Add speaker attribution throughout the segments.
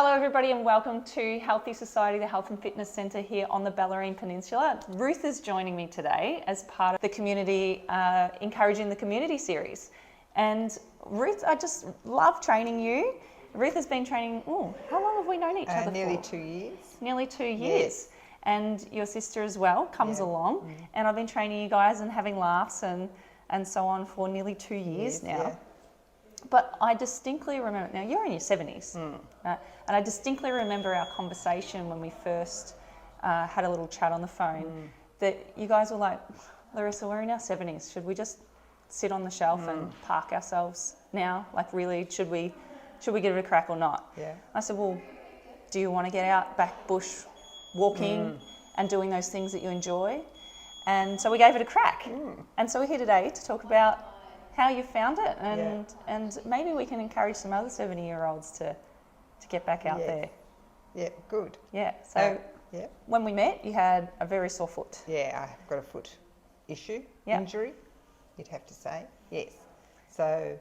Speaker 1: Hello everybody and welcome to Healthy Society, the Health and Fitness Centre here on the Bellarine Peninsula. Ruth is joining me today as part of the community, Encouraging the Community series. And Ruth, I just love training you. Ruth has been training, how long have we known each other
Speaker 2: nearly
Speaker 1: for?
Speaker 2: 2 years.
Speaker 1: Nearly 2 years.
Speaker 2: Yes.
Speaker 1: And your sister as well comes along. And I've been training you guys and having laughs and so on for nearly 2 years now.
Speaker 2: Yeah.
Speaker 1: But I distinctly remember, now you're in your 70s, right? And I distinctly remember our conversation when we first had a little chat on the phone, that you guys were like, Larissa, we're in our 70s, should we just sit on the shelf and park ourselves now? Like really, should we give it a crack or not?
Speaker 2: Yeah.
Speaker 1: I said, well, do you want to get out back bush walking and doing those things that you enjoy? And so we gave it a crack. And so we're here today to talk about how you found it, and maybe we can encourage some other 70-year-olds to get back out there.
Speaker 2: Yeah, good.
Speaker 1: Yeah. So when we met, you had a very sore foot.
Speaker 2: Yeah, I've got a foot issue,
Speaker 1: Yeah.
Speaker 2: injury, you'd have to say. Yes. So.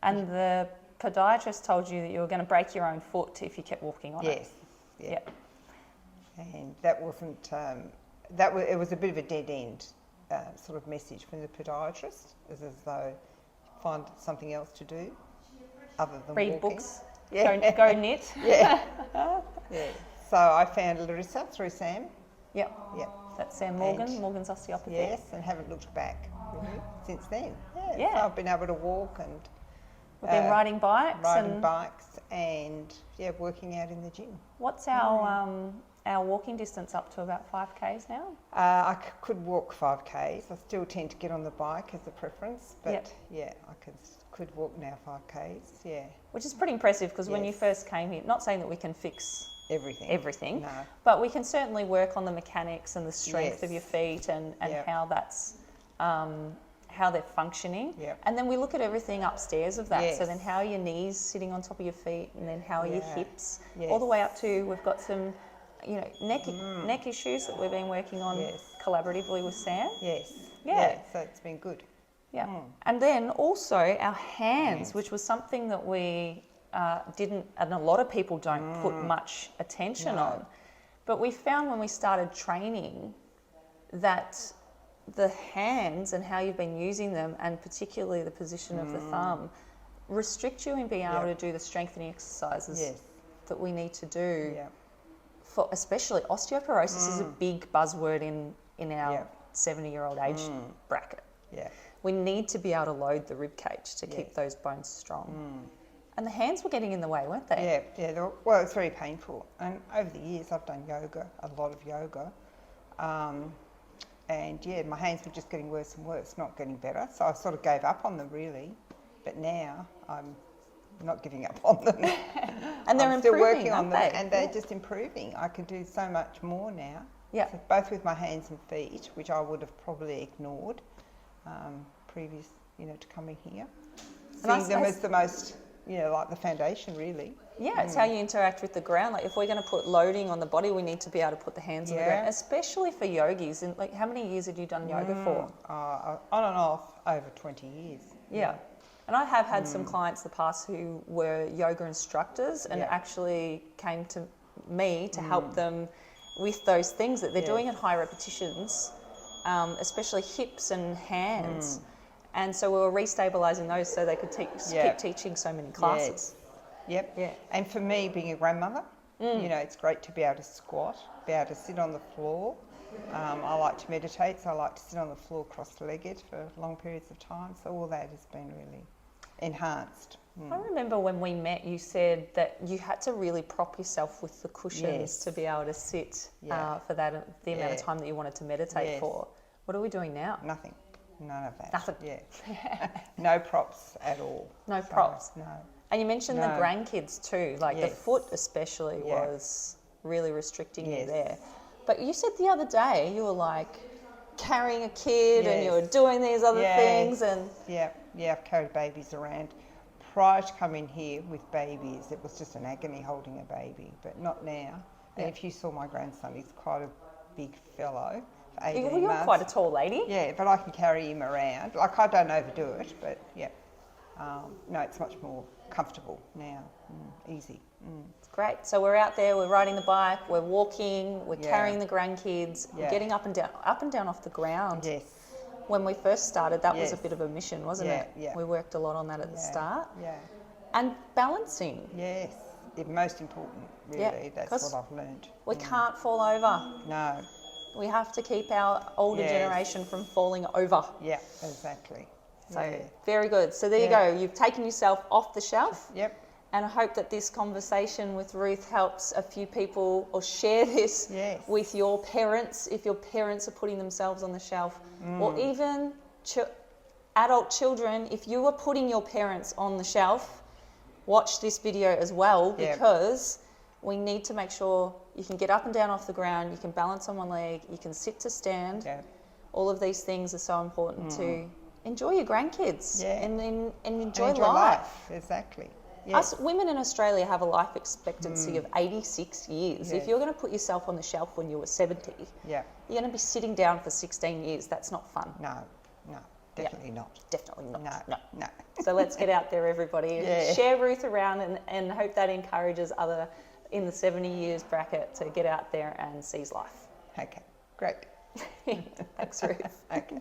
Speaker 1: And the podiatrist told you that you were going to break your own foot if you kept walking on it.
Speaker 2: Yes. Yeah. And that wasn't. It was a bit of a dead end sort of message from the podiatrist, as though find something else to do other than
Speaker 1: Read
Speaker 2: walking.
Speaker 1: books.
Speaker 2: Yeah.
Speaker 1: Go knit.
Speaker 2: Yeah. Yeah. So I found Larissa through Sam.
Speaker 1: Yep.
Speaker 2: Yep.
Speaker 1: That's Sam Morgan, Morgan's osteopathy.
Speaker 2: Yes, and haven't looked back really since then.
Speaker 1: Yeah.
Speaker 2: So I've been able to walk and
Speaker 1: We've been riding bikes.
Speaker 2: and working out in the gym.
Speaker 1: What's our walking distance up to about 5Ks now?
Speaker 2: I could walk 5Ks. I still tend to get on the bike as a preference, but I could walk now 5Ks. Yeah.
Speaker 1: Which is pretty impressive because when you first came here, not saying that we can fix everything,
Speaker 2: No.
Speaker 1: but we can certainly work on the mechanics and the strength of your feet and how that's how they're functioning.
Speaker 2: Yep.
Speaker 1: And then we look at everything upstairs of that.
Speaker 2: Yes.
Speaker 1: So then how are your knees sitting on top of your feet, and then how are your hips,
Speaker 2: Yes.
Speaker 1: all the way up to we've got some neck issues that we've been working on collaboratively with Sam.
Speaker 2: Yes.
Speaker 1: Yeah.
Speaker 2: So it's been good.
Speaker 1: Yeah. And then also our hands, which was something that we didn't, and a lot of people don't put much attention on. But we found when we started training that the hands and how you've been using them, and particularly the position of the thumb, restrict you in being able to do the strengthening exercises that we need to do.
Speaker 2: Yeah.
Speaker 1: For especially osteoporosis is a big buzzword in our 70-year-old age bracket.
Speaker 2: Yeah.
Speaker 1: We need to be able to load the rib cage to keep those bones strong. And the hands were getting in the way, weren't they?
Speaker 2: Yeah. Well, it's very painful. And over the years, I've done yoga, a lot of yoga. And my hands were just getting worse and worse, not getting better. So I sort of gave up on them, really. But now I'm not giving up on them.
Speaker 1: And they're
Speaker 2: I'm still working
Speaker 1: improving,
Speaker 2: on them,
Speaker 1: aren't they?
Speaker 2: and they're just improving. I can do so much more now.
Speaker 1: Yeah.
Speaker 2: So both with my hands and feet, which I would have probably ignored previous, to coming here. Seeing them as the most, like the foundation, really.
Speaker 1: Yeah, it's how you interact with the ground. Like if we're going to put loading on the body, we need to be able to put the hands on the ground, especially for yogis. And like, how many years had you done yoga for?
Speaker 2: On and off over 20 years.
Speaker 1: Yeah. And I have had some clients in the past who were yoga instructors and actually came to me to help them with those things that they're doing at high repetitions, especially hips and hands. And so we were restabilising those so they could keep teaching so many classes.
Speaker 2: Yep. Yeah. And for me, being a grandmother, it's great to be able to squat, be able to sit on the floor. I like to meditate, so I like to sit on the floor cross-legged for long periods of time. So all that has been really enhanced.
Speaker 1: I remember when we met, you said that you had to really prop yourself with the cushions to be able to sit for the amount of time that you wanted to meditate for. What are we doing now?
Speaker 2: Nothing. None of that.
Speaker 1: Nothing.
Speaker 2: Yeah. No props at all.
Speaker 1: No props.
Speaker 2: No.
Speaker 1: And you mentioned the grandkids too, like the foot especially was really restricting you there. But you said the other day you were like carrying a kid and you were doing these other things and...
Speaker 2: Yeah, I've carried babies around. Prior to coming here with babies, it was just an agony holding a baby, but not now. And if you saw my grandson, he's quite a big fellow. For 18
Speaker 1: You're
Speaker 2: months.
Speaker 1: quite a tall lady.
Speaker 2: Yeah, but I can carry him around. Like, I don't overdo it, but no, it's much more comfortable now, easy.
Speaker 1: Great. So we're out there, we're riding the bike, we're walking, we're
Speaker 2: Yeah.
Speaker 1: carrying the grandkids, we're
Speaker 2: Yeah.
Speaker 1: getting up and down off the ground.
Speaker 2: Yes.
Speaker 1: When we first started, that was a
Speaker 2: Yes.
Speaker 1: bit of a mission, wasn't
Speaker 2: Yeah,
Speaker 1: it?
Speaker 2: yeah.
Speaker 1: We worked a lot on that at the start.
Speaker 2: Yeah.
Speaker 1: And balancing.
Speaker 2: Yes. The most important, really.
Speaker 1: Yeah,
Speaker 2: That's
Speaker 1: 'cause
Speaker 2: what I've learned.
Speaker 1: We can't fall over.
Speaker 2: No.
Speaker 1: We have to keep our older
Speaker 2: Yes.
Speaker 1: generation from falling over.
Speaker 2: Yeah, exactly.
Speaker 1: So
Speaker 2: Yeah.
Speaker 1: very good. So there you
Speaker 2: Yeah.
Speaker 1: go. You've taken yourself off the shelf.
Speaker 2: Yep.
Speaker 1: And I hope that this conversation with Ruth helps a few people, or share this
Speaker 2: Yes.
Speaker 1: with your parents, if your parents are putting themselves on the shelf, or even adult children. If you are putting your parents on the shelf, watch this video as well,
Speaker 2: Yep.
Speaker 1: because we need to make sure you can get up and down off the ground, you can balance on one leg, you can sit to stand.
Speaker 2: Yeah.
Speaker 1: All of these things are so important to enjoy your grandkids
Speaker 2: Yeah.
Speaker 1: and enjoy,
Speaker 2: And enjoy
Speaker 1: life.
Speaker 2: Exactly. Yes.
Speaker 1: Us women in Australia have a life expectancy of 86 years. If
Speaker 2: Yes.
Speaker 1: you're going to put yourself on the shelf when you were 70,
Speaker 2: Yeah.
Speaker 1: you're going to be sitting down for 16 years. That's not fun.
Speaker 2: No. No. Definitely not.
Speaker 1: Definitely not.
Speaker 2: No. No.
Speaker 1: So let's get out there, everybody.
Speaker 2: Yeah.
Speaker 1: Share Ruth around and hope that encourages other in the 70 years bracket to get out there and seize life.
Speaker 2: Okay. Great.
Speaker 1: Thanks, Ruth.
Speaker 2: Okay.